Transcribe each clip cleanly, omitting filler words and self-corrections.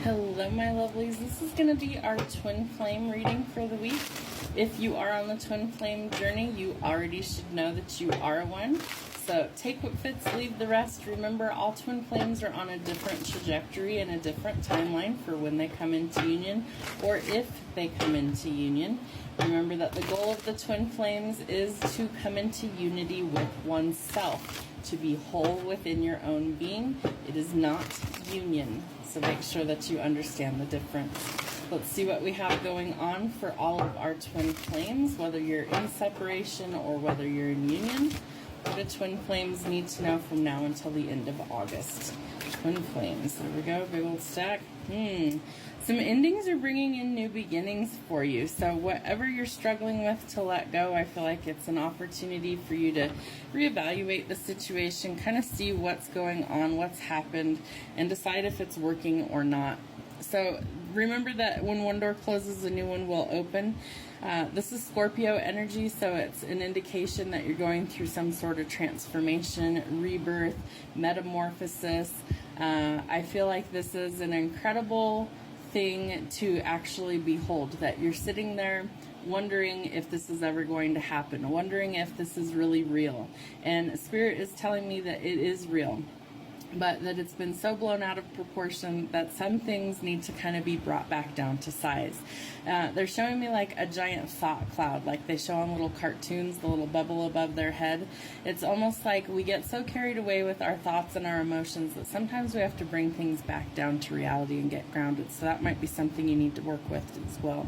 Hello, my lovelies. This is going to be our twin flame reading for the week. If you are on the twin flame journey, you already should know that you are one. So take what fits, leave the rest. Remember, all twin flames are on a different trajectory and a different timeline for when they come into union, or if they come into union. Remember that the goal of the twin flames is to come into unity with oneself, to be whole within your own being. It is not union. So make sure that you understand the difference. Let's see what we have going on for all of our twin flames, whether you're in separation or whether you're in union. What do twin flames need to know from now until the end of August? Twin flames. There we go. Big old stack. Some endings are bringing in new beginnings for you. So whatever you're struggling with to let go, I feel like it's an opportunity for you to reevaluate the situation, kind of see what's going on, what's happened, and decide if it's working or not. So remember that when one door closes, a new one will open. This is Scorpio energy, so it's an indication that you're going through some sort of transformation, rebirth, metamorphosis. I feel like this is an incredible thing to actually behold, that you're sitting there wondering if this is ever going to happen, wondering if this is really real. And Spirit is telling me that it is real, but that it's been so blown out of proportion that some things need to kind of be brought back down to size. They're showing me like a giant thought cloud, like they show on little cartoons, the little bubble above their head. It's almost like we get so carried away with our thoughts and our emotions that sometimes we have to bring things back down to reality and get grounded. So that might be something you need to work with as well.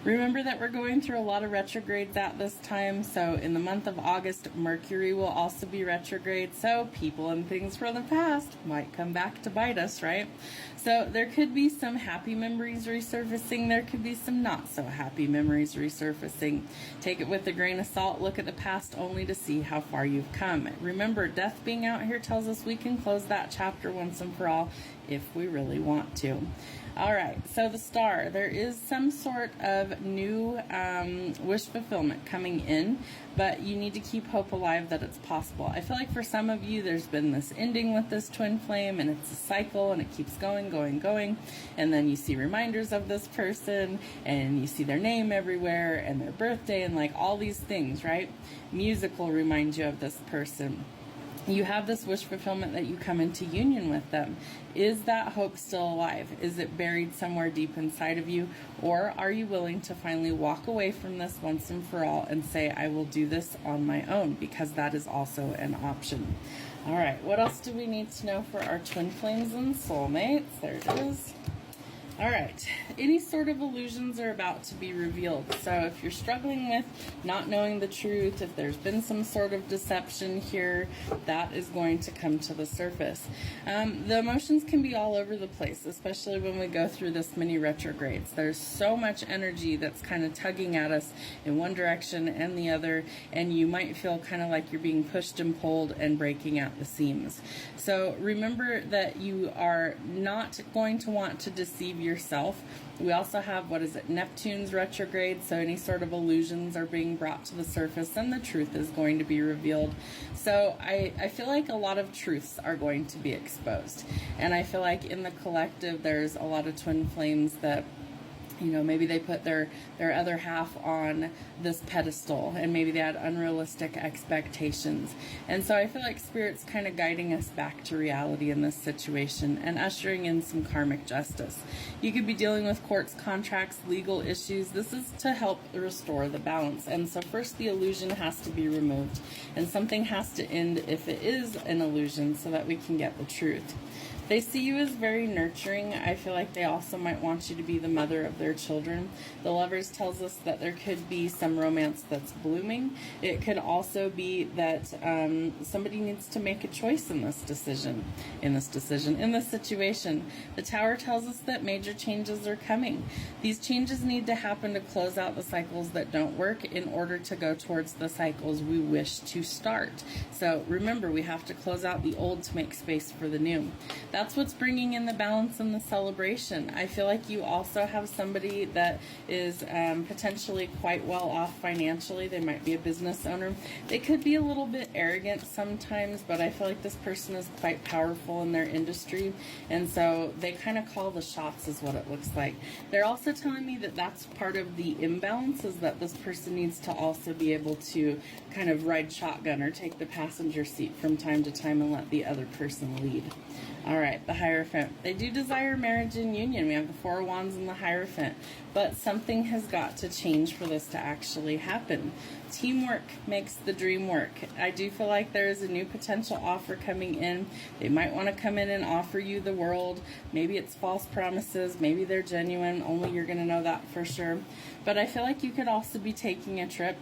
Remember that we're going through a lot of retrogrades at this time. So in the month of August, Mercury will also be retrograde. So people and things from the past might come back to bite us, right? So there could be some happy memories resurfacing. There could be some not so happy memories resurfacing. Take it with a grain of salt. Look at the past only to see how far you've come. Remember, death being out here tells us we can close that chapter once and for all if we really want to. All right, so the star, there is some sort of new wish fulfillment coming in, but you need to keep hope alive that it's possible. I feel like for some of you, there's been this ending with this twin flame, and it's a cycle, and it keeps going, and then you see reminders of this person, and you see their name everywhere, and their birthday, and like all these things, right? Music will remind you of this person. You have this wish fulfillment that you come into union with them. Is that hope still alive? Is it buried somewhere deep inside of you? Or are you willing to finally walk away from this once and for all and say, I will do this on my own? Because that is also an option. All right, what else do we need to know for our twin flames and soulmates? There it is. All right, any sort of illusions are about to be revealed. So if you're struggling with not knowing the truth, if there's been some sort of deception here, that is going to come to the surface. The emotions can be all over the place, especially when we go through this many retrogrades. There's so much energy that's kind of tugging at us in one direction and the other, and you might feel kind of like you're being pushed and pulled and breaking out the seams. So remember that you are not going to want to deceive yourself. We also have, Neptune's retrograde, so any sort of illusions are being brought to the surface and the truth is going to be revealed. So I feel like a lot of truths are going to be exposed. And I feel like in the collective, there's a lot of twin flames that, you know, maybe they put their other half on this pedestal and maybe they had unrealistic expectations. And so I feel like Spirit's kind of guiding us back to reality in this situation and ushering in some karmic justice. You could be dealing with courts, contracts, legal issues. This is to help restore the balance. And so first the illusion has to be removed and something has to end if it is an illusion so that we can get the truth. They see you as very nurturing. I feel like they also might want you to be the mother of their children. The Lovers tells us that there could be some romance that's blooming. It could also be that somebody needs to make a choice in this situation. The Tower tells us that major changes are coming. These changes need to happen to close out the cycles that don't work in order to go towards the cycles we wish to start. So remember, we have to close out the old to make space for the new. That's what's bringing in the balance and the celebration. I feel like you also have somebody that is potentially quite well off financially. They might be a business owner. They could be a little bit arrogant sometimes, but I feel like this person is quite powerful in their industry, and so they kind of call the shots is what it looks like. They're also telling me that that's part of the imbalance, is that this person needs to also be able to kind of ride shotgun or take the passenger seat from time to time and let the other person lead. All right, the Hierophant. They do desire marriage and union. We have the Four of Wands and the Hierophant, but something has got to change for this to actually happen. Teamwork makes the dream work. I do feel like there is a new potential offer coming in. They might want to come in and offer you the world. Maybe it's false promises. Maybe they're genuine. Only you're going to know that for sure. But I feel like you could also be taking a trip.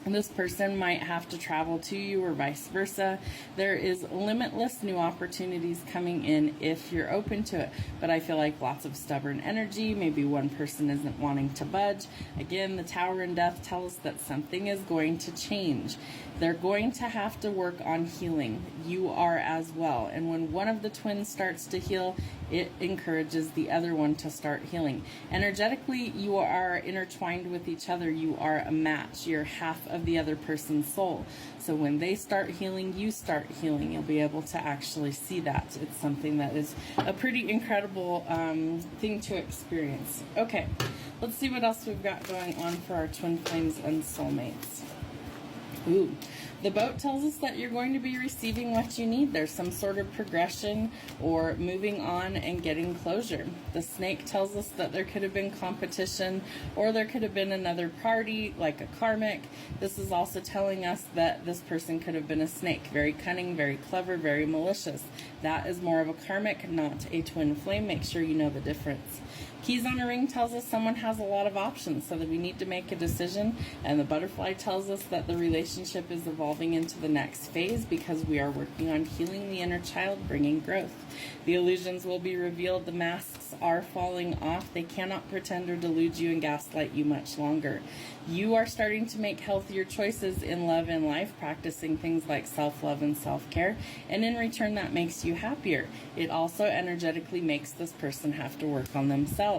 This person might have to travel to you or vice versa. There is limitless new opportunities coming in if you're open to it. But I feel like lots of stubborn energy. Maybe one person isn't wanting to budge. Again, the Tower and Death tell us that something is going to change. They're going to have to work on healing. You are as well. And when one of the twins starts to heal, it encourages the other one to start healing. Energetically, you are intertwined with each other. You are a match. You're half of the other person's soul. So when they start healing, you start healing. You'll be able to actually see that. It's something that is a pretty incredible thing to experience. Okay, let's see what else we've got going on for our twin flames and soulmates. Ooh, the Boat tells us that you're going to be receiving what you need. There's some sort of progression or moving on and getting closure. The Snake tells us that there could have been competition, or there could have been another party, like a karmic. This is also telling us that this person could have been a snake. Very cunning, very clever, very malicious. That is more of a karmic, not a twin flame. Make sure you know the difference. Keys on a Ring tells us someone has a lot of options, so that we need to make a decision. And the Butterfly tells us that the relationship is evolving into the next phase because we are working on healing the inner child, bringing growth. The illusions will be revealed. The masks are falling off. They cannot pretend or delude you and gaslight you much longer. You are starting to make healthier choices in love and life, practicing things like self-love and self-care, and in return that makes you happier. It also energetically makes this person have to work on themselves.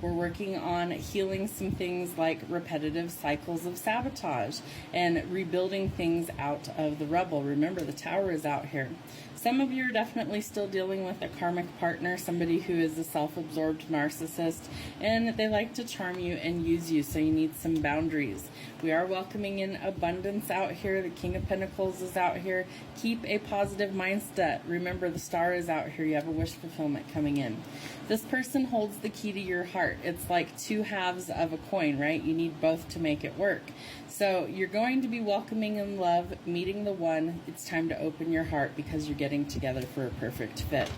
We're working on healing some things like repetitive cycles of sabotage and rebuilding things out of the rubble. Remember, the Tower is out here. Some of you are definitely still dealing with a karmic partner, somebody who is a self-absorbed narcissist, and they like to charm you and use you, so you need some boundaries. We are welcoming in abundance out here. The King of Pentacles is out here. Keep a positive mindset. Remember, the Star is out here. You have a wish fulfillment coming in. This person holds the key to your heart. It's like two halves of a coin, right? You need both to make it work. So you're going to be welcoming in love, meeting the one. It's time to open your heart because you're getting together for a perfect fit.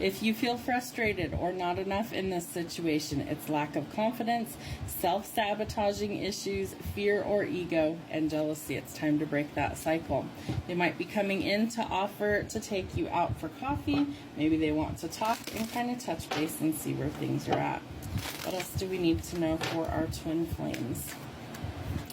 If you feel frustrated or not enough in this situation, it's lack of confidence, self-sabotaging issues, fear or ego, and jealousy. It's time to break that cycle. They might be coming in to offer to take you out for coffee. Maybe they want to talk and kind of touch base and see where things are at. What else do we need to know for our twin flames?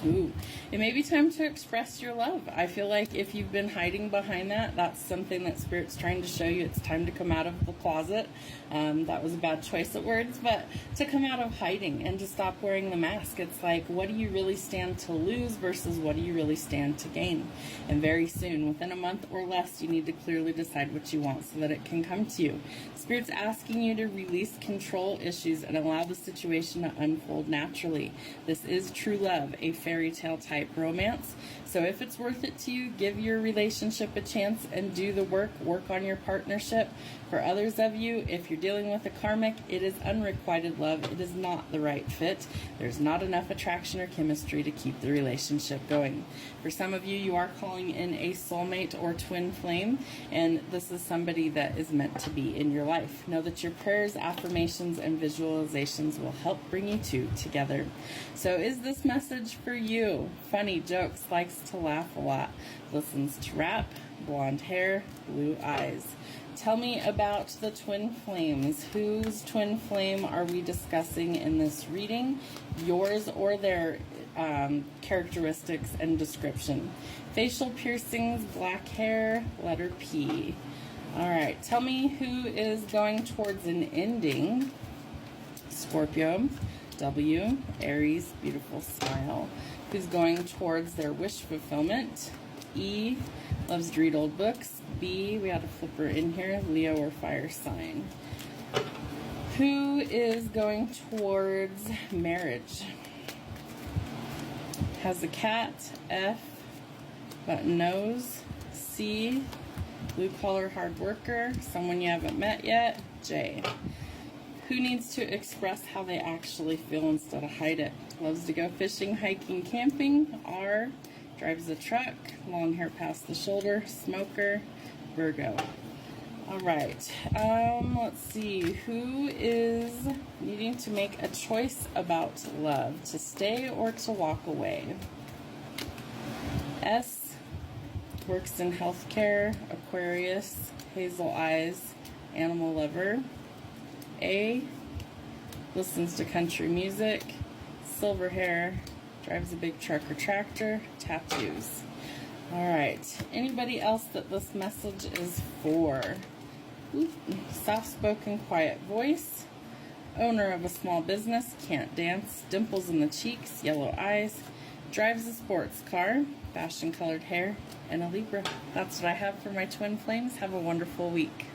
Ooh, it may be time to express your love. I feel like if you've been hiding behind that, that's something that Spirit's trying to show you. It's time to come out of the closet. That was a bad choice of words, but to come out of hiding and to stop wearing the mask. It's like, what do you really stand to lose versus what do you really stand to gain? And very soon, within a month or less, you need to clearly decide what you want so that it can come to you. Spirit's asking you to release control issues and allow the situation to unfold naturally. This is true love, a fairy tale type romance. So if it's worth it to you, give your relationship a chance and do the work on your partnership. For others of you, if you're dealing with a karmic, it is unrequited love. It is not the right fit. There's not enough attraction or chemistry to keep the relationship going. For some of you, you are calling in a soulmate or twin flame, and this is somebody that is meant to be in your life. Know that your prayers, affirmations, and visualizations will help bring you two together. So is this message for you? Funny, jokes, likes to laugh a lot, listens to rap, blonde hair, blue eyes. Tell me about the twin flames. Whose twin flame are we discussing in this reading? Yours or their characteristics and description. Facial piercings, black hair, letter P. All right, tell me who is going towards an ending. Scorpio, W, Aries, beautiful smile. Who's going towards their wish fulfillment? E, loves to read old books. B, we had a flipper in here, Leo or fire sign. Who is going towards marriage? Has a cat. F, button nose. C, blue collar hard worker, someone you haven't met yet. J, who needs to express how they actually feel instead of hide it? Loves to go fishing, hiking, camping. R, drives a truck, long hair past the shoulder. Smoker, Virgo. All right, let's see, who is needing to make a choice about love, to stay or to walk away? S, works in healthcare. Aquarius, hazel eyes, animal lover. A, listens to country music. Silver hair, drives a big truck or tractor. Tattoos. All right, anybody else that this message is for? Soft-spoken, quiet voice. Owner of a small business, can't dance. Dimples in the cheeks, yellow eyes. Drives a sports car, fashion-colored hair, and a Libra. That's what I have for my twin flames. Have a wonderful week.